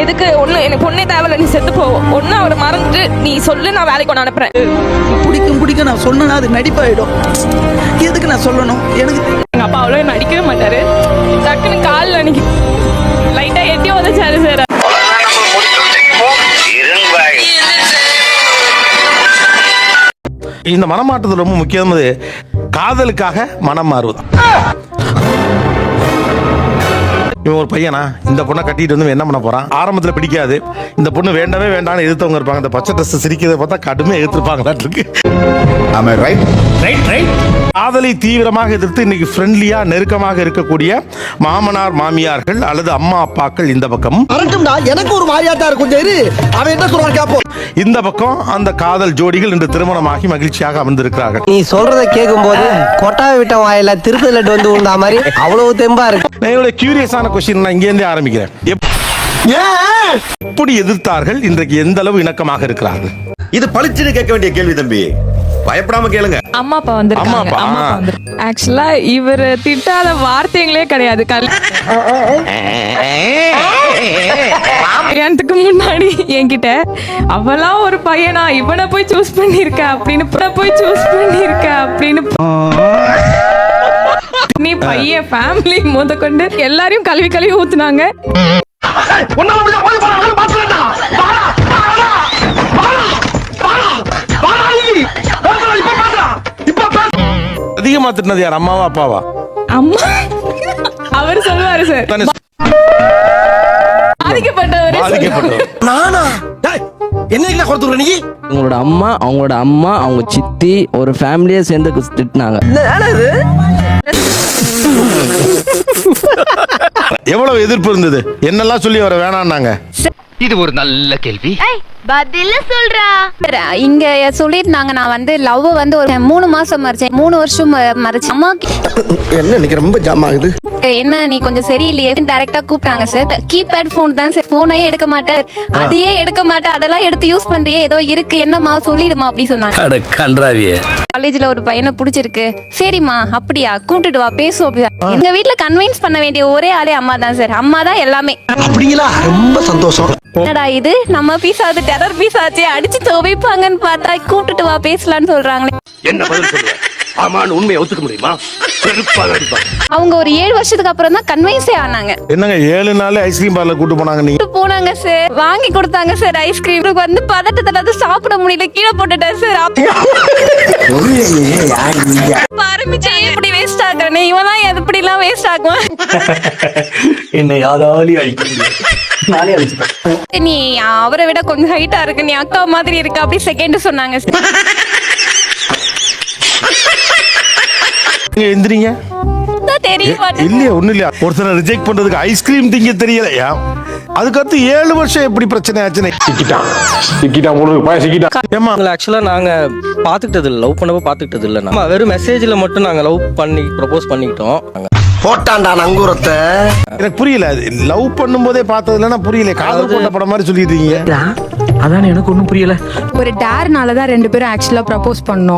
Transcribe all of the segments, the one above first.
எதுக்கு ஒண்ணு எனக்கு பொண்ணே தேவையில்ல, நீ செத்து போ, ஒண்ணு அவரை மறந்துட்டு நீ சொல்லு, நான் வேலைக்கு ஒன்று அனுப்புறேன். பிடிக்கும் நான் சொன்னா அது நடிப்பாயிடும். எதுக்கு நான் சொல்லணும்? எனக்கு எங்க அப்பா அவ்வளோ நடிக்கவே மாட்டாரு. டக்குன்னு காலில் அன்னைக்கு லைட்டா எட்டி உதச்சாரு சார். இந்த மனமாற்றத்தில் ரொம்ப முக்கியமானது காதலுக்காக மனம் மாறுவது. இவன் ஒரு பையனா, இந்த பொண்ணை கட்டிட்டு வந்து என்ன பண்ண போறான்? ஆரம்பத்தில் பிடிக்காது, இந்த பொண்ணு வேண்டவே வேண்டாம்னு எதிர்த்தவங்க இருப்பாங்க. இந்த பச்சை ட்ரெஸ் சிரிக்கிறத பார்த்தா கடுமையாக எதிர்த்திருப்பாங்களான் இருக்கு. காதலை தீவிரமாக எதிர்த்து இன்னைக்கு ஃப்ரெண்ட்லியா நெருக்கமாக இருக்கக்கூடிய மாமனார் மாமியார்கள் அல்லது அம்மா அப்பாக்கள் இந்த பக்கம், எனக்கு ஒரு மாதிரியாட்டா இருக்கும். அவன் என்ன சொல்றான் கேப்போம். இந்த பக்கம் அந்த காதல் ஜோடிகள் இன்று திருமணமாகி மகிழ்ச்சியாக அமர்ந்திருக்கிறார்கள். நீ சொல்றத கேட்கும் போது கொட்டாவை விட்ட வாயில திருப்பதி லட்டு வந்து உண்டா மாதிரி அவ்வளவு தெம்பா இருக்கு. நான் என்னோட கியூரியஸான கொஸ்டின் நான் இங்கே இருந்தே ஆரம்பிக்கிறேன். எப்படி எதிர்த்தார்கள்? இன்றைக்கு எந்த அளவு இணக்கமாக இருக்கிறார்கள்? இது பளிச்சுன்னு கேட்க வேண்டிய கேள்வி தம்பி, பயப்படாம கேளுங்க. அம்மா அப்பா வந்திருக்காங்க. அம்மா அப்பா வந்து ஆக்சுவலா இவர் திட்டாத வார்த்தைகளே கிடையாது. கல்யாணத்துக்கு முன்னாடி என்கிட்ட அவெல்லாம் ஒரு பையனா, இவனை போய் சூஸ் பண்ணிருக்க அப்படின்னு நீ பையன் ஃபேமிலி முத கொண்டு எல்லாரையும் கழுவி ஊத்துனாங்க. அதிகமா திட்டினது யார், அம்மாவா அப்பாவா? அம்மா. அவர் சொல்லுவாரு சார், நானா என்ன கொடுத்துற நீ? உங்களோட அம்மா, அவங்க சித்தி, ஒரு ஃபேமிலியே சேர்ந்து திட்டினாங்க. எவ்வளவு எதிர்ப்பு இருந்தது? என்னெல்லாம் சொல்லி வர வேணான்னாங்க? இது ஒரு நல்ல கேள்வி. பதில சொல்றா. இங்க சொல்லிருந்தாங்க, நான் வந்து லவ் வந்து ஒரு 3 மாசம் மறைச்சேன், 3 வருஷம் மறைச்சேன். அம்மா என்ன இன்னைக்கு ரொம்ப ஜாம் ஆகுது. என்ன நீ கொஞ்சம் சரியில்லையே டைரக்டா கூப்பிட்டாங்க சார். கீபேட் போன் தான் சார், போனையே எடுக்க மாட்டேன், அதையே எடுக்க மாட்டேன், அதெல்லாம் எடுத்து யூஸ் பண்றியே, ஏதோ இருக்கு, என்னம்மா சொல்லிடுமா அப்படி சொன்னாங்க. காலேஜ்ல ஒரு பையனை பிடிச்சிருக்கு, சரிம்மா அப்படியா, கூப்பிட்டுட்டு வா பேசுவோம். எங்க வீட்டுல கன்வின்ஸ் பண்ண வேண்டிய ஒரே ஆளே அம்மா தான் சார். அம்மா தான் எல்லாமே. அப்படிங்களா? ரொம்ப சந்தோஷம். என்னடா இது, நம்ம பீஸ் ஆகுது, டெரர் பீஸ் ஆச்சு, அடிச்சு துவைப்பாங்கன்னு பார்த்தா கூப்பிட்டுட்டு வா பேசலான்னு சொல்றாங்களே. என்ன பதில் சொல்லுங்க? ஆமான்னு உண்மையை ஒத்துக்க முடியுமா? அவங்க ஒரு 7 வருஷத்துக்கு அப்புறம் தான் கன்வின்ஸே ஆனாங்க. என்னங்க 7 நாள் ஐஸ்கிரீம் பார்லர் கூட்டு போனாங்க? நீங்க போனாங்க சார், வாங்கி கொடுத்தாங்க சார் ஐஸ்கிரீம். வந்து பதட்டத்துல சாப்பிட முடியல, கீழே போட்டுட்டேன் சார். ஆரம்பிச்சா எப்படி வேஸ்ட் ஆகுறேன், இவெல்லாம் எப்படி எல்லாம் வேஸ்ட் ஆகும். என்னை யாராலி அழிக்க நீ அவரை விட கொஞ்சம் ஹைட்டா இருக்கு, நீ அக்கா மாதிரி இருக்கு அப்படி செகண்ட் சொன்னாங்க சார். எந்திரிங்க. இல்லையா ஒண்ணு இல்லையா, ஒருத்தரை ரிஜெக்ட் பண்றதுக்கு ஐஸ்கிரீம் திங்க தெரியலையா? அதுக்கடுத்து 7 வருஷம் எப்படி பிரச்சனை ஆச்சுன்னு ஆக்சுவலா நாங்க பாத்துக்கிட்டது இல்ல, லவ் பண்ணப்போ பாத்துக்கிட்டது இல்ல. நம்ம வெறும் மெசேஜ்ல மட்டும் நாங்க லவ் பண்ணி ப்ரொபோஸ் பண்ணிக்கிட்டோம். போட்டான்டா நங்கூரத்தை. எனக்கு புரியல, லவ் பண்ணும் போதே பார்த்தது இல்லைன்னா புரியல. காதல் போட்ட படம் மாதிரி சொல்லிட்டு இருக்கீங்க. அதான் எனக்கு ஒண்ணும் புரியல. ஒரு டேர்னாலதான் 2 பேரும் ஆக்சுவலா ப்ரப்போஸ் பண்ணோம்.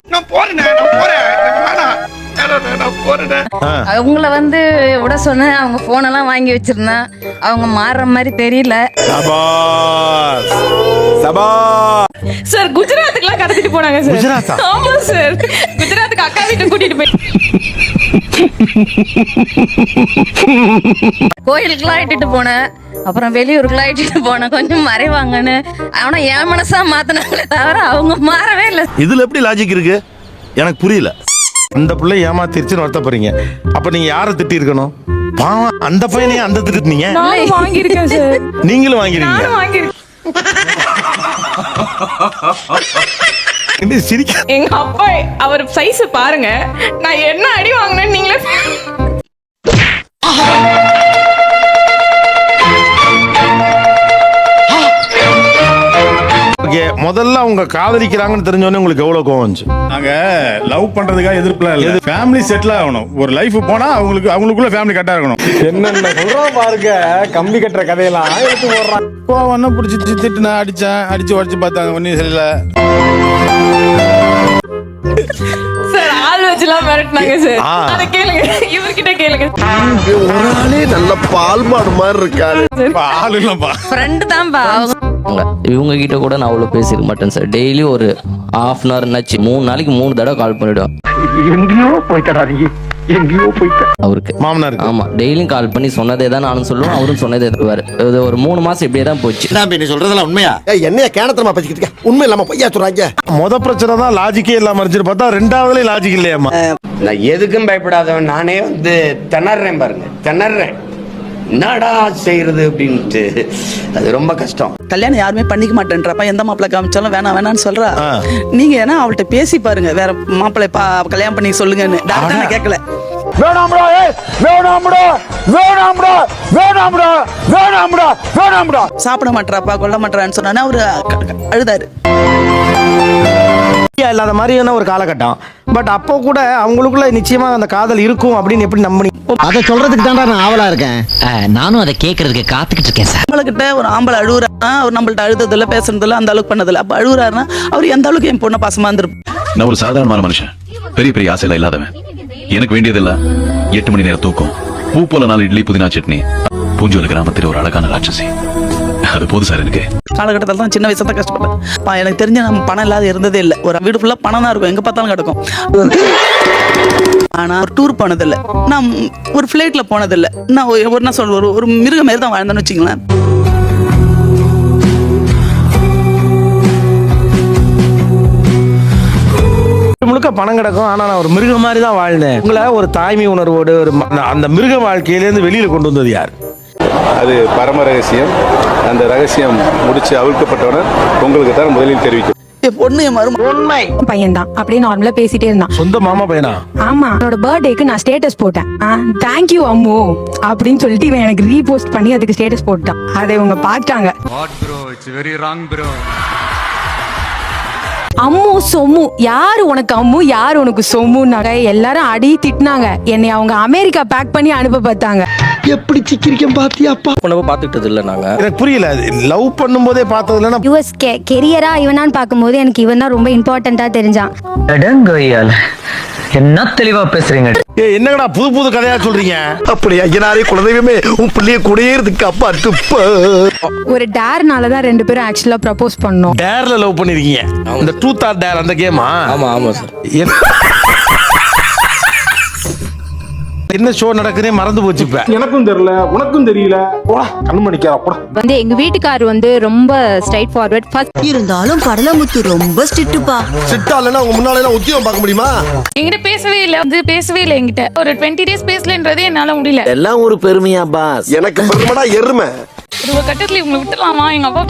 அவங்கள வந்து விட சொன்ன, அவங்க போனெல்லாம் வாங்கி வச்சிருந்தேன், அவங்க மாறுற மாதிரி தெரியல. சார் குஜராத்துக்குலாம் கடத்திட்டு போனாங்க சார். குஜராத்தா? ஆமா சார், குஜராத்துக்கு அக்கா வீட்டுக்கு கூட்டிட்டு போய் கோயிலுக்குலாம் இட்டுட்டு போனேன், அப்புறம் வெளியூருக்குலாம் இட்டுட்டு போனேன் கொஞ்சம் மறைவாங்கன்னு. ஆனா என் மனசா மாத்தினாங்களே தவிர அவங்க மாறவே இல்லை. இதுல எப்படி லாஜிக் இருக்கு எனக்கு புரியல. அந்த பிள்ளை ஏமாத்திருச்சுன்னு வருத்தப்படுறீங்க, அப்ப நீங்க யாரை திட்டி இருக்கணும்? பாவம் அந்த பையனையே அந்த திட்டுனீங்க. நானும் வாங்கியிருக்கேன் சார். நீங்களும் வாங்கிருக்கீங்க? நானும் வாங்கியிருக்கேன். எங்க அப்பா அவர் சைஸ் பாருங்க, நான் என்ன அடி வாங்கினேன்னு நீங்களே. முதல்ல அவங்க காதலிக்கிறாங்கன்னு தெரிஞ்சோடனே உங்களுக்கு எவ்வளவு கோவம் வந்துச்சு? நாங்க லவ் பண்றதுக்காக எதிர்ப்புலாம் இல்ல, ஃபேமிலி செட்டில் ஆகணும். ஒரு லைஃப் போனா அவங்களுக்குள்ள ஃபேமிலி கட்டா இருக்கணும். என்னென்ன சொல்றோம் பாருங்க, கம்பி கட்டுற கதையெல்லாம் எடுத்து போடுறான். கோவம் பிடிச்சி திட்டுனா அடிச்சு உடச்சு பார்த்தாங்க, ஒன்னும் சரியில்லை சார். ஆள் வச்சுலாம் மிரட்டினாங்க சார். அதை கேளுங்க, இவர்கிட்ட கேளுங்க. ஒரு ஆளே நல்ல பால் மாடு மாதிரி இருக்காரு. ஆள் இல்லப்பா. ஃப்ரெண்டு தான்ப்பா இவங்க கிட்ட கூட நான் அவ்வளோ பேசிருக்க மாட்டேன் சார். டெய்லி ஒரு ½ hour என்னாச்சு 3 நாளைக்கு 3 தடவை கால் பண்ணிவிடுவேன். எங்கேயோ போயிட்டடா நீ, எங்கேயோ போயிட்ட. அவருக்கு மாமனாருக்கு ஆமா, டெய்லியும் கால் பண்ணி சொன்னதே தான் நானும் சொல்லுவேன், அவரும் சொன்னதே தருவாரு. இது ஒரு 3 மாசம் இப்படியே தான் போச்சு. நீ சொல்றதெல்லாம் உண்மையா? என்னைய கேனத்தனமா பேசிக்கிட்டு இருக்க? உண்மை இல்லாம பொய்யா சொல்றாங்க. முத பிரச்சனை தான் லாஜிக்கே இல்லாம இருந்துச்சு. பார்த்தா ரெண்டாவதுல லாஜிக் இல்லையாமா. நான் எதுக்கும் பயப்படாதவன், நானே வந்து திணறேன் பாருங்க, திணறேன். என்னடா செய்யறது அப்படின்ட்டு, அது ரொம்ப கஷ்டம். கல்யாணம் யாருமே பண்ணிக்க மாட்டேன்றப்ப எந்த மாப்பிள்ளை காமிச்சாலும் வேணாம் வேணாம்னு சொல்றா. நீங்க ஏன்னா அவள்கிட்ட பேசி பாருங்க, வேற மாப்பிள்ளை கல்யாணம் பண்ணி சொல்லுங்கன்னு. டாக்டர் நான் கேட்கல. வேணாம்டா, வேணாம்டா, வேணாம்டா, வேணாம்டா, வேணாம்டா, வேணாம்டா. சாப்பிட மாட்டாப்பா, கொல்ல மாட்டான்னு சொன்னா அவரு அழுதாரு. இல்லாத மாதிரியான ஒரு காலகட்டம். பட் அப்போ கூட அவங்களுக்குள்ள நிச்சயமா அந்த காதல் இருக்கும் அப்படின்னு எப்படி நம்பினீங்க? அதை சொல்றதுக்கு தான்டா நான் ஆவலா இருக்கேன். நானும் அதை கேட்கறதுக்கு காத்துக்கிட்டு இருக்கேன் சார். நம்மளுக்கிட்ட ஒரு ஆம்பளை அழுகுறாருன்னா அவர் நம்மள்ட்ட அழுததில்ல, பேசுனதில்ல, அந்த அளவுக்கு பண்ணதில்ல. அப்ப அழுகுறாருன்னா அவர் எந்த அளவுக்கு என் பொண்ணை பாசமா இருந்திருப்போம். நான் ஒரு சாதாரணமான மனுஷன், பெரிய பெரிய ஆசையில இல்லாதவன். எனக்கு வேண்டியதெல்லாம் 8 மணி நேரம் தூக்கம், பூ போல 4 இட்லி புதினா சட்னி, பூஞ்சோல கிராமத்தில் ஒரு அழகான ராட்சசி. அது போதும் சார் எனக்கு. காலகட்டத்தில் தான் சின்ன வயசுல தான் கஷ்டப்பட்டேன். எனக்கு தெரிஞ்ச நம்ம பணம் இல்லாத இருந்ததே இல்லை. ஒரு வீடு ஃபுல்லா பணம் தான் இருக்கும், எங்க பார்த்தாலும் கிடக்கும். ஆனா ஒரு டூர் போனதில்லை, நான் ஒரு ஃபிளைட்ல போனதில்லை. நான் என்ன சொல்ற ஒரு மிருக மாதிரி தான் வாழ்ந்தேன்னு வச்சுங்களேன். முழுக்க பணம் கிடக்கும். ஆனா நான் ஒரு மிருகம் மாதிரி தான் வாழ்ந்தேன். உங்களை ஒரு தாய்மை உணர்வோடு ஒரு அந்த மிருக வாழ்க்கையிலேருந்து வெளியில கொண்டு வந்தது யார்? அது பரம ரகசியம். அந்த ரகசியம் முடிச்சு அவிழ்க்கப்பட்டவன உங்களுக்கு தான் முதலில் தெரிவிக்கும். என் பொண்ணு என் மருமகன் பையன் தான் அப்படியே நார்மலா பேசிட்டே இருந்தான். சொந்த மாமா பையனா? ஆமா, என்னோட பர்த்டேக்கு நான் ஸ்டேட்டஸ் போட்டேன், தேங்க்யூ அம்மு அப்படின்னு சொல்லிட்டு இவன் எனக்கு ரீபோஸ்ட் பண்ணி அதுக்கு ஸ்டேட்டஸ் போட்டான். அதை இவங்க பார்த்தாங்க. அம்மு சொம்மு, யாரு உனக்கு அம்மு யாரு உனக்கு சொம்முன்னாங்க. எல்லாரும் அடி திட்டினாங்க. என்னை அவங்க அமெரிக்கா பேக் பண்ணி அனுப்ப பார்த்தாங்க. எப்படி சிக்கிரிக்கம் பாத்தியாப்பா? பண்ணப்போ பார்த்துக்கிட்டது இல்லை நாங்க. எனக்கு புரியல. லவ் பண்ணும்போதே பார்த்தது இல்லைன்னா யூஎஸ் கெரியரா இவனான்னு பார்க்கும்போது எனக்கு இவன் தான் ரொம்ப இம்பார்ட்டண்டா தெரிஞ்சான். என்ன தெளிவா பேசுறீங்க. என்னங்கடா புது புது கதையா சொல்றீங்க? அப்படியா? ஐயனாரே குலதெய்வமே, உன் பிள்ளைய கூடயேறதுக்கு அப்பா இருக்குப்பா. ஒரு டேர்னால தான் 2 பேரும் ஆக்சுவலா ப்ரப்போஸ் பண்ணோம். டேர்ல லவ் பண்ணிருக்கீங்க? இந்த ட்ரூத் ஆர் டேர் அந்த கேமா? ஆமா ஆமா சார். என்ன ஷோ நடக்குதே மறந்து போச்சு. இப்ப எனக்கும் தெரியல, உனக்கும் தெரியல. போடா கண்மணிக்கா போடா. வந்து எங்க வீட்டுக்காரர் வந்து ரொம்ப ஸ்ட்ரைட் ஃபார்வர்ட். ஃபர்ஸ்ட் இருந்தாலும் கடலமுத்து ரொம்ப ஸ்ட்ரிக்ட்டுப்பா. சிட்டா இல்லைன்னா உங்க முன்னால எல்லாம் உத்தியோகம் பார்க்க முடியுமா? என்கிட்ட பேசவே இல்லை, வந்து பேசவே இல்லை என்கிட்ட. ஒரு 20 days பேசலன்றதே என்னால முடியல. எல்லாம் ஒரு பெருமையா பாஸ்? எனக்கு பெருமைடா எருமை. ஒரு கட்டத்துல இவங்களை விட்டுலாமா, எங்க அப்பா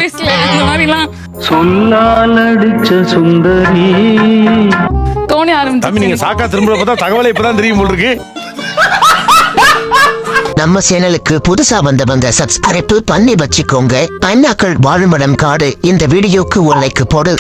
பேசல இந்த மாதிரிலாம் சொல்லால் அடிச்ச சுந்தரி தோணி தம்பி, ஆரம்பிச்சு. நீங்க சாக்கா திரும்ப பார்த்தா தகவலை இப்பதான் தெரியும் போல் இருக்கு. நம்ம சேனலுக்கு புதுசா வந்தவங்க சப்ஸ்கிரைப் பண்ணி வச்சுக்கோங்க. பைனாக்கள் வாழுமிடம் காடு இந்த வீடியோக்கு ஒரு லைக் போடு.